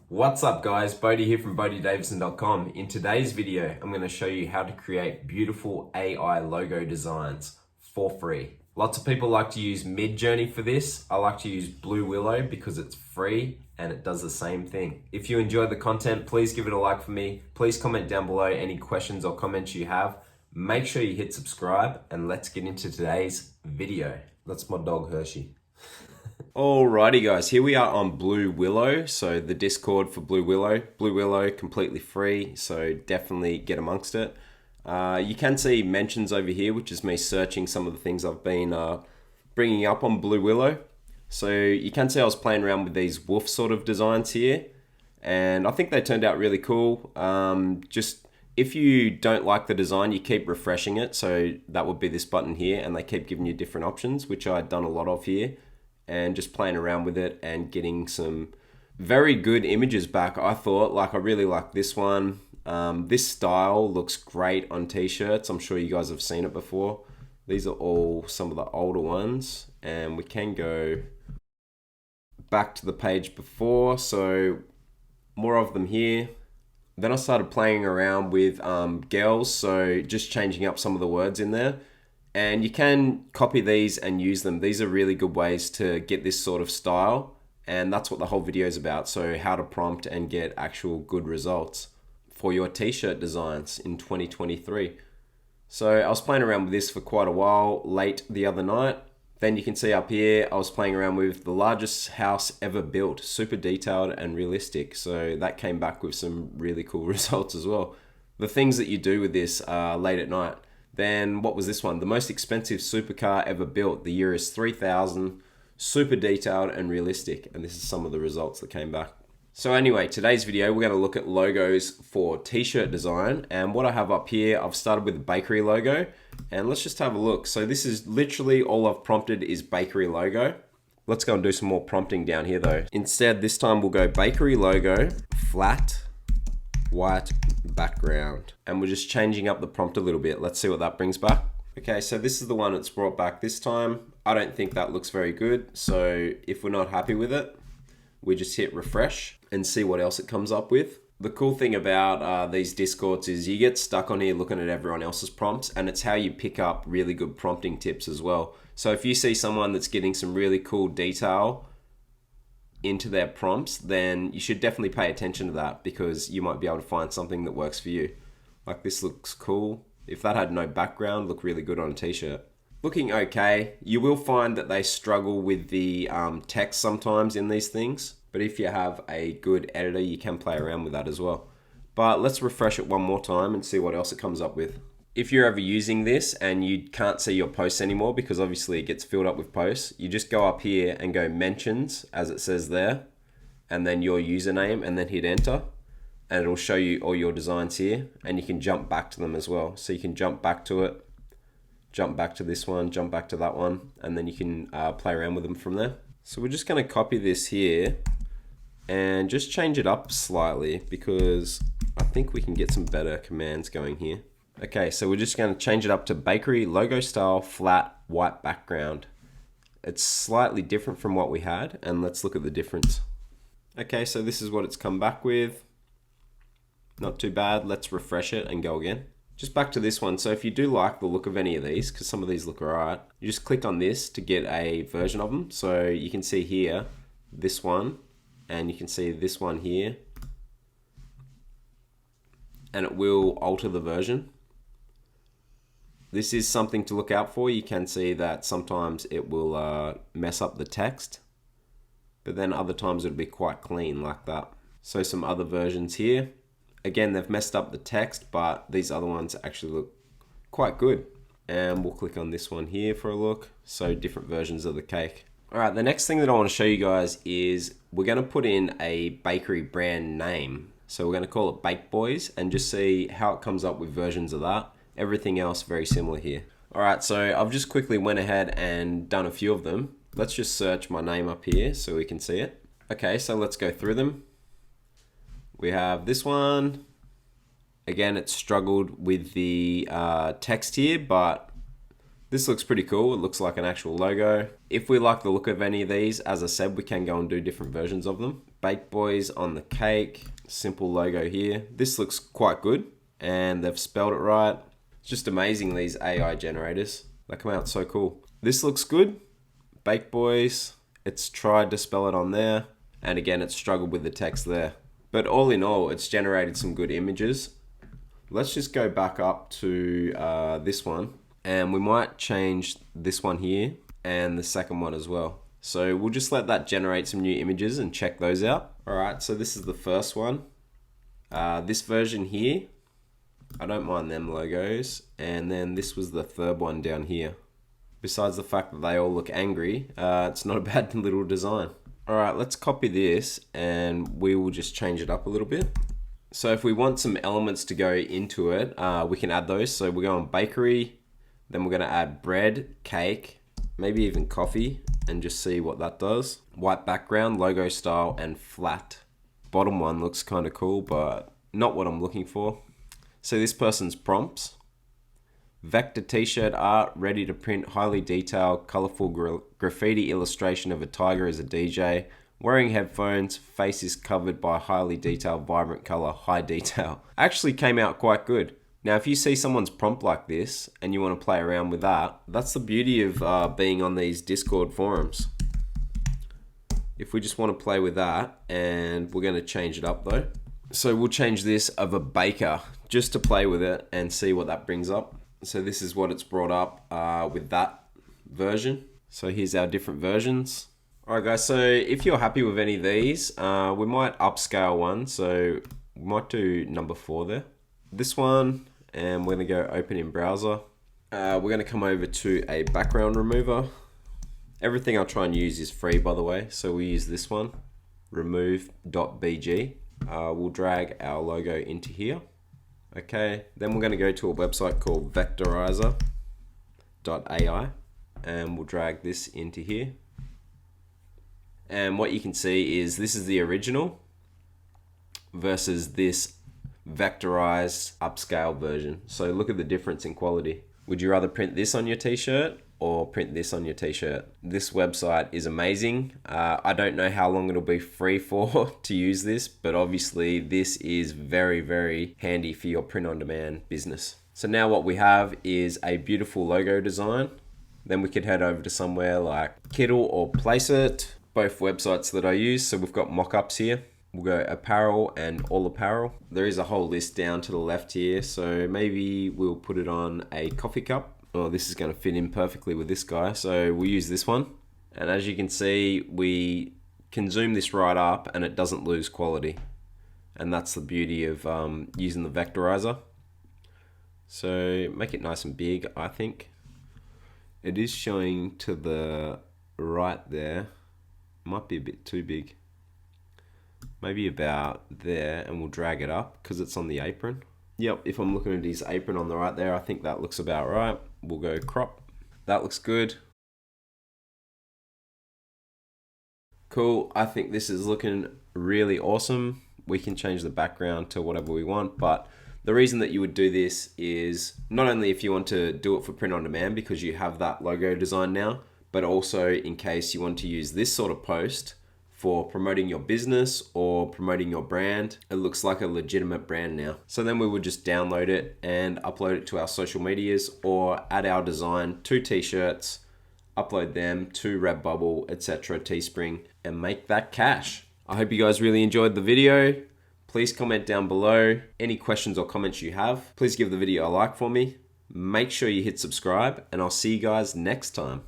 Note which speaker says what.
Speaker 1: What's up guys, Bodie here from BodieDavison.com. In today's video, I'm going to show you how to create beautiful AI logo designs for free. Lots of people like to use Midjourney for this. I like to use Blue Willow because it's free and it does the same thing. If you enjoy the content, please give it a like for me. Please comment down below any questions or comments you have. Make sure you hit subscribe and let's get into today's video. That's my dog Hershey. Alrighty guys, here we are on Blue Willow, so the Discord for Blue Willow. Blue Willow, completely free, so definitely get amongst it. You can see mentions over here, which is me searching some of the things I've been bringing up on Blue Willow. So you can see I was playing around with these wolf sort of designs here, and I think they turned out really cool. Just if you don't like the design, you keep refreshing it, so that would be this button here, and they keep giving you different options, which I've done a lot of here. And just playing around with it and getting some very good images back. I thought, like, I really like this one. This style looks great on t-shirts. I'm sure you guys have seen it before. These are all some of the older ones, and we can go back to the page before, so more of them here. Then I started playing around with girls, so just changing up some of the words in there. And you can copy these and use them. These are really good ways to get this sort of style. And that's what the whole video is about. So how to prompt and get actual good results for your t-shirt designs in 2023. So I was playing around with this for quite a while late the other night. Then you can see up here, I was playing around with the largest house ever built, super detailed and realistic. So that came back with some really cool results as well. The things that you do with this late at night. Then what was this one? The most expensive supercar ever built. The year is 3000, super detailed and realistic. And this is some of the results that came back. So anyway, today's video, we're going to look at logos for t-shirt design. And what I have up here, I've started with the bakery logo. And let's just have a look. So this is literally all I've prompted is bakery logo. Let's go and do some more prompting down here though. Instead, this time we'll go bakery logo, flat, white background, and we're just changing up the prompt a little bit. Let's see what that brings back. Okay, so this is the one that's brought back this time. I don't think that looks very good, so if we're not happy with it, we just hit refresh and see what else it comes up with. The cool thing about these Discords is you get stuck on here looking at everyone else's prompts, and it's how you pick up really good prompting tips as well. So if you see someone that's getting some really cool detail into their prompts, then you should definitely pay attention to that because you might be able to find something that works for you. Like this looks cool. If that had no background, look really good on a t-shirt. Looking okay. You will find that they struggle with the text sometimes in these things, but if you have a good editor, you can play around with that as well. But let's refresh it one more time and see what else it comes up with. If you're ever using this and you can't see your posts anymore because obviously it gets filled up with posts, you just go up here and go mentions as it says there, and then your username, and then hit enter, and it'll show you all your designs here, and you can jump back to them as well. So you can jump back to it, jump back to this one, jump back to that one, and then you can play around with them from there. So we're just going to copy this here and just change it up slightly because I think we can get some better commands going here. Okay, so we're just going to change it up to bakery logo style flat white background. It's slightly different from what we had, and let's look at the difference. Okay, so this is what it's come back with. Not too bad. Let's refresh it and go again. Just back to this one. So if you do like the look of any of these, because some of these look alright, you just click on this to get a version of them. So you can see here, this one, and you can see this one here, and it will alter the version. This is something to look out for. You can see that sometimes it will mess up the text, but then other times it'll be quite clean like that. So some other versions here. Again, they've messed up the text, but these other ones actually look quite good. And we'll click on this one here for a look. So different versions of the cake. All right, the next thing that I want to show you guys is we're going to put in a bakery brand name. So we're going to call it Bake Boys and just see how it comes up with versions of that. Everything else very similar here. All right, so I've just quickly went ahead and done a few of them. Let's just search my name up here so we can see it. Okay, so let's go through them. We have this one. Again, it struggled with the text here, but this looks pretty cool. It looks like an actual logo. If we like the look of any of these, as I said, we can go and do different versions of them. Bake Boys on the cake. Simple logo here. This looks quite good and they've spelled it right. It's just amazing, these AI generators. They come out so cool. This looks good. Bake Boys. It's tried to spell it on there. And again, it's struggled with the text there. But all in all, it's generated some good images. Let's just go back up to this one. And we might change this one here and the second one as well. So we'll just let that generate some new images and check those out. All right, so this is the first one. This version here, I don't mind them logos. And then this was the third one down here. Besides the fact that they all look angry, it's not a bad little design. All right, let's copy this and we will just change it up a little bit. So if we want some elements to go into it, we can add those. So we're going bakery, then we're gonna add bread, cake, maybe even coffee, and just see what that does. White background, logo style, and flat. Bottom one looks kind of cool, but not what I'm looking for. So this person's prompts. Vector t-shirt art, ready to print, highly detailed, colorful graffiti illustration of a tiger as a DJ. Wearing headphones, face is covered by highly detailed, vibrant color, high detail. Actually came out quite good. Now, if you see someone's prompt like this and you want to play around with that, that's the beauty of being on these Discord forums. If we just want to play with that, and we're going to change it up though. So we'll change this of a baker just to play with it and see what that brings up. So this is what it's brought up with that version. So here's our different versions. All right guys, so if you're happy with any of these, we might upscale one. So we might do number 4 there. This one. And we're gonna go open in browser. We're gonna come over to a background remover. Everything I'll try and use is free, by the way. So we use this one, remove.bg. We'll drag our logo into here. Okay, then we're gonna go to a website called vectorizer.ai and we'll drag this into here. And what you can see is this is the original versus this vectorized upscale version. So look at the difference in quality. Would you rather print this on your t-shirt or print this on your t-shirt? This website is amazing. I don't know how long it'll be free for to use this, but obviously this is very, very handy for your print on demand business. So now what we have is a beautiful logo design. Then we could head over to somewhere like Kiddle or Placeit, both websites that I use. So we've got mock-ups here. We'll go apparel and all apparel. There is a whole list down to the left here. So maybe we'll put it on a coffee cup. Oh, this is going to fit in perfectly with this guy. So we'll use this one. And as you can see, we can zoom this right up and it doesn't lose quality. And that's the beauty of using the vectorizer. So make it nice and big, I think. It is showing to the right there. Might be a bit too big. Maybe about there, and we'll drag it up because it's on the apron. Yep, if I'm looking at his apron on the right there, I think that looks about right. We'll go crop. That looks good. Cool, I think this is looking really awesome. We can change the background to whatever we want, but the reason that you would do this is not only if you want to do it for print on demand because you have that logo design now, but also in case you want to use this sort of post for promoting your business or promoting your brand. It looks like a legitimate brand now. So then we would just download it and upload it to our social medias or add our design to t-shirts, upload them to Redbubble, etc., Teespring, and make that cash. I hope you guys really enjoyed the video. Please comment down below any questions or comments you have. Please give the video a like for me. Make sure you hit subscribe and I'll see you guys next time.